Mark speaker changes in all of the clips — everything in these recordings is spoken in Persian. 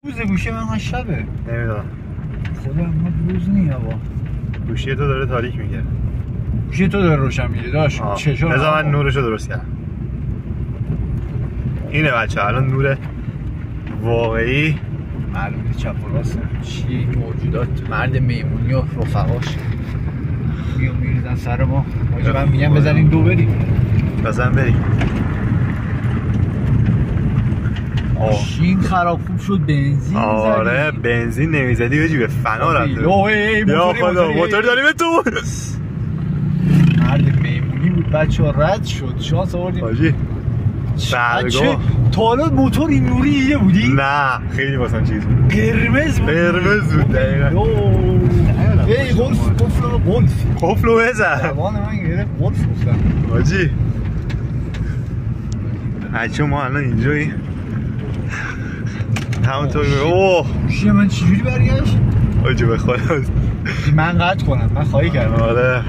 Speaker 1: روز گوشی من شبه
Speaker 2: نمیدونم
Speaker 1: خدا من روز نیه با
Speaker 2: گوشی تو داره تاریک میگه.
Speaker 1: گوشی تو داره روشن میگه داشت چشم
Speaker 2: بذار من نورشو درست کردم. اینه بچه الان نور واقعی
Speaker 1: معلومه چپ و راست چیه این موجودات مرد میمونی و رفقاش میون میریزن سر ما حاجی من میگم بزنیم دو بریم
Speaker 2: بزن بریم.
Speaker 1: ماشین خراب خوب شد بنزین
Speaker 2: آره
Speaker 1: زدی.
Speaker 2: بنزین نمیزدی بجی به فنا رفته.
Speaker 1: یا
Speaker 2: خدا موتور داریم تو
Speaker 1: مرد میمونی بود بچه ها رد شد شانس آوردیم
Speaker 2: حاجی
Speaker 1: بچه تا حالا موتور این نوری دیده بودی؟
Speaker 2: نه خیلی واسم چیز بود
Speaker 1: قرمز بود
Speaker 2: قرمز بود دقیقا
Speaker 1: ای قفلو بزن زبان من گرفت قلف گفتم
Speaker 2: حاجی بچه ما الان اینجایی همونطور اوه
Speaker 1: گوشی من چجوری برگشت؟
Speaker 2: حاجی به خدا
Speaker 1: من قطع کنم من خواهی کردم
Speaker 2: آره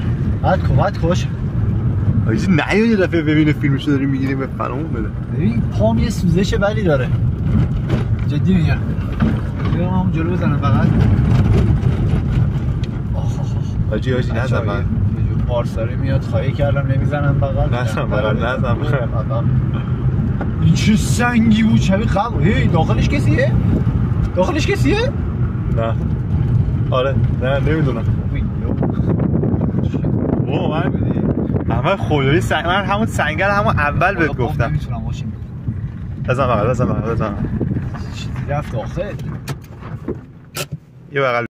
Speaker 1: قطع خوش
Speaker 2: حاجی نه یه دفعه ببینه فیلمشو داریم میگیریم به فنامون بده.
Speaker 1: ببین پام یه سوزش ولی داره جدی میگم بیام هم جلو بزنم فقط
Speaker 2: حاجی نزن من
Speaker 1: پارساری میاد خواهی کردم نمیزنم بغل
Speaker 2: نزن بغل
Speaker 1: این چه سنگی بود شبیه قبل هی داخلش کسیه؟
Speaker 2: نه آره نه نمیدونم من همه خدایی سنگ من همون سنگر همون اول بهت گفتم
Speaker 1: نمیتونم ماشین
Speaker 2: بزن بغل
Speaker 1: چیزی رفت داخل
Speaker 2: یه بغل